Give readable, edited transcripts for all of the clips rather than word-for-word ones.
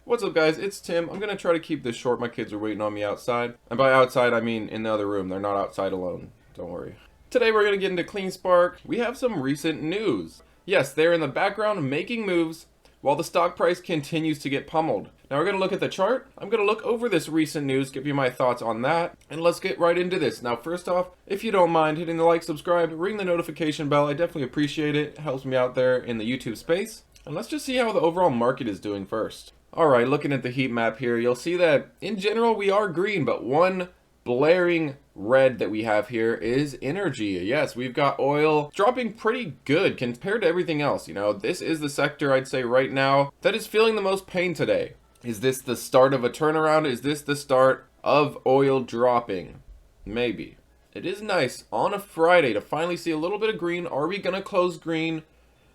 What's up guys, it's Tim. I'm gonna try to keep this short. My kids are waiting on me outside. And by outside, I mean in the other room. They're not outside alone. Don't worry. Today we're gonna get into Cleanspark. We have some recent news. Yes, they're in the background making moves while the stock price continues to get pummeled. Now we're gonna look at the chart. I'm gonna look over this recent news, give you my thoughts on that, and let's get right into this. Now first off, if you don't mind hitting the like, subscribe, ring the notification bell, I definitely appreciate it. It helps me out there in the YouTube space. And let's just see how the overall market is doing first. Alright, looking at the heat map here, you'll see that in general we are green, but one blaring red that we have here is energy. Yes, we've got oil dropping pretty good compared to everything else. You know, this is the sector I'd say right now that is feeling the most pain today. Is this the start of a turnaround? Is this the start of oil dropping? Maybe. It is nice on a Friday to finally see a little bit of green. Are we gonna close green?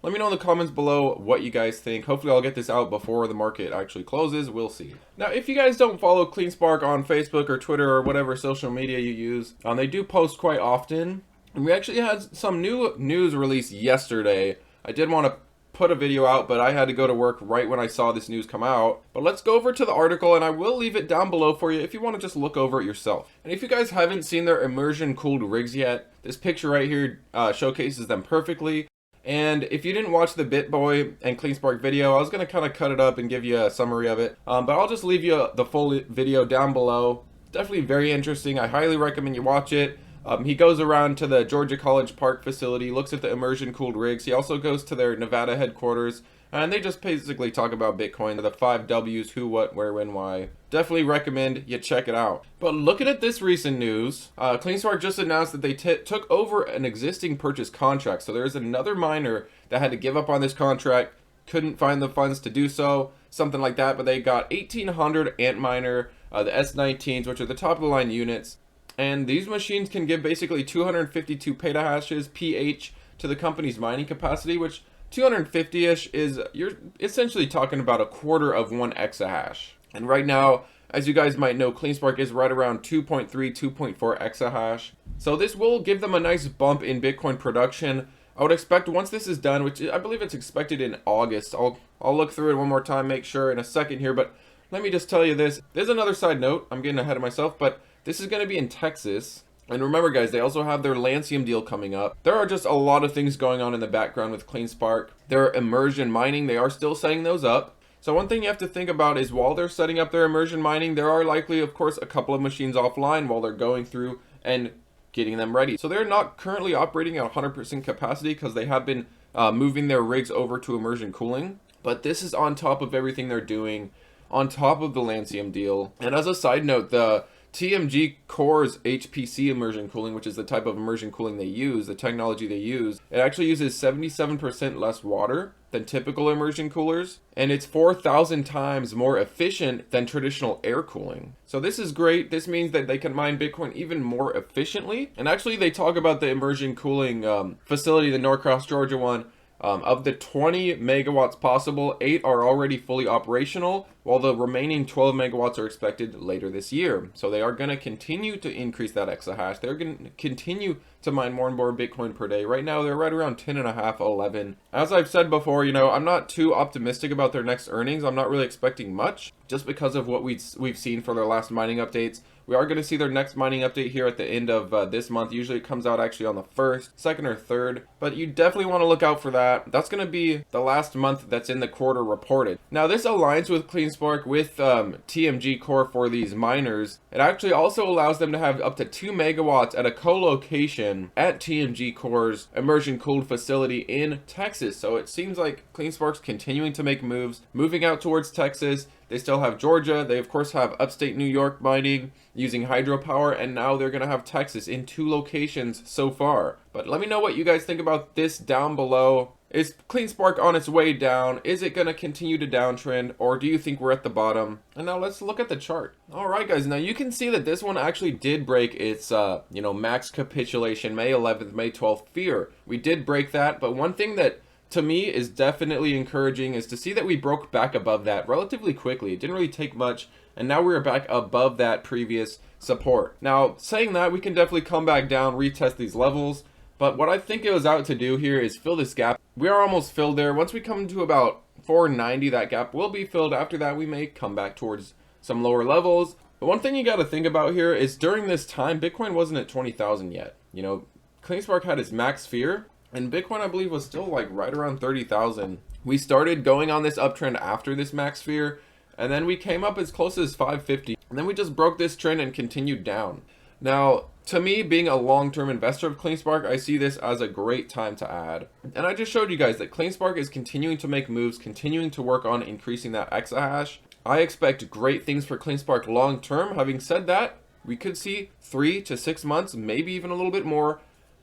Let me know in the comments below what you guys think. Hopefully I'll get this out before the market actually closes. We'll see. Now, if you guys don't follow Cleanspark on Facebook or Twitter or whatever social media you use, they do post quite often. And we actually had some new news released yesterday. I did want to put a video out, but I had to go to work right when I saw this news come out. But let's go over to the article, and I will leave it down below for you if you want to just look over it yourself. And if you guys haven't seen their immersion cooled rigs yet, this picture right here showcases them perfectly. And if you didn't watch the BitBoy and Cleanspark video, I was going to kind of cut it up and give you a summary of it. But I'll just leave you the full video down below. Definitely very interesting. I highly recommend you watch it. He goes around to the Georgia College Park facility, looks at the immersion cooled rigs. He also goes to their Nevada headquarters, and they just basically talk about Bitcoin, the 5 W's, who, what, where, when, why. Definitely recommend you check it out. But looking at this recent news, Cleanspark just announced that they took over an existing purchase contract. So there's another miner that had to give up on this contract, couldn't find the funds to do so, something like that. But they got 1,800 Antminer, the S19s, which are the top of the line units. And these machines can give basically 252 petahashes PH to the company's mining capacity, which 250-ish is, you're essentially talking about a quarter of 1 exahash. And right now, as you guys might know, Cleanspark is right around 2.3, 2.4 exahash. So this will give them a nice bump in Bitcoin production. I would expect once this is done, which I believe it's expected in August. I'll look through it one more time, make sure in a second here, but let me just tell you this. There's another side note. I'm getting ahead of myself, but this is going to be in Texas. And remember guys, they also have their Lancium deal coming up. There are just a lot of things going on in the background with Cleanspark. Their immersion mining, they are still setting those up. So one thing you have to think about is while they're setting up their immersion mining, there are likely, of course, a couple of machines offline while they're going through and getting them ready. So they're not currently operating at 100% capacity because they have been moving their rigs over to immersion cooling. But this is on top of everything they're doing, on top of the Lancium deal. And as a side note, the TMG Core's HPC immersion cooling, which is the type of immersion cooling they use, the technology they use, it actually uses 77% less water than typical immersion coolers, and it's 4,000 times more efficient than traditional air cooling. So this is great. This means that they can mine Bitcoin even more efficiently. And actually they talk about the immersion cooling facility, the Norcross, Georgia one. Of the 20 megawatts possible, 8 are already fully operational, while the remaining 12 megawatts are expected later this year. So they are going to continue to increase that exahash. They're going to continue to mine more and more Bitcoin per day. Right now, they're right around 10.5, 11. As I've said before, you know, I'm not too optimistic about their next earnings. I'm not really expecting much just because of what we've seen for their last mining updates. We are going to see their next mining update here at the end of this month. Usually it comes out actually on the 1st, 2nd, or 3rd. But you definitely want to look out for that. That's going to be the last month that's in the quarter reported. Now this aligns with Cleanspark with TMG Core for these miners. It actually also allows them to have up to 2 megawatts at a co-location at TMG Core's immersion cooled facility in Texas. So it seems like Cleanspark's continuing to make moves, moving out towards Texas. They still have Georgia. They of course have upstate New York mining using hydropower, and now they're going to have Texas in 2 locations so far. But let me know what you guys think about this down below. Is Cleanspark on its way down? Is it going to continue to downtrend, or do you think we're at the bottom? And now let's look at the chart. All right, guys. Now you can see that this one actually did break its, max capitulation May 11th, May 12th fear. We did break that, but one thing that to me is definitely encouraging is to see that we broke back above that relatively quickly. It didn't really take much, and now we're back above that previous support. Now, saying that, we can definitely come back down, retest these levels. But what I think it was out to do here is fill this gap. We are almost filled there. Once we come to about 490, that gap will be filled. After that, we may come back towards some lower levels. But one thing you got to think about here is during this time, Bitcoin wasn't at 20,000 yet. You know, Cleanspark had its max fear, and Bitcoin, I believe, was still like right around 30,000. We started going on this uptrend after this max fear, and then we came up as close as 550. And then we just broke this trend and continued down. Now, to me, being a long-term investor of Cleanspark, I see this as a great time to add. And I just showed you guys that Cleanspark is continuing to make moves, continuing to work on increasing that exahash. I expect great things for Cleanspark long-term. Having said that, we could see 3 to 6 months, maybe even a little bit more,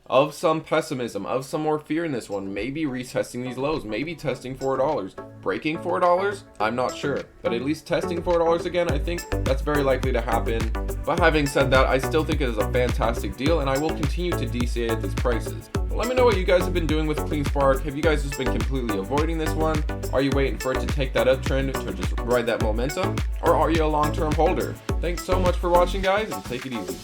of some pessimism, of some more fear in this one, maybe retesting these lows, maybe testing $4. Breaking $4? I'm not sure, but at least testing $4 again, I think that's very likely to happen. But having said that, I still think it is a fantastic deal, and I will continue to DCA at these prices. But let me know what you guys have been doing with Cleanspark. Have you guys just been completely avoiding this one? Are you waiting for it to take that uptrend to just ride that momentum? Or are you a long-term holder? Thanks so much for watching, guys, and take it easy.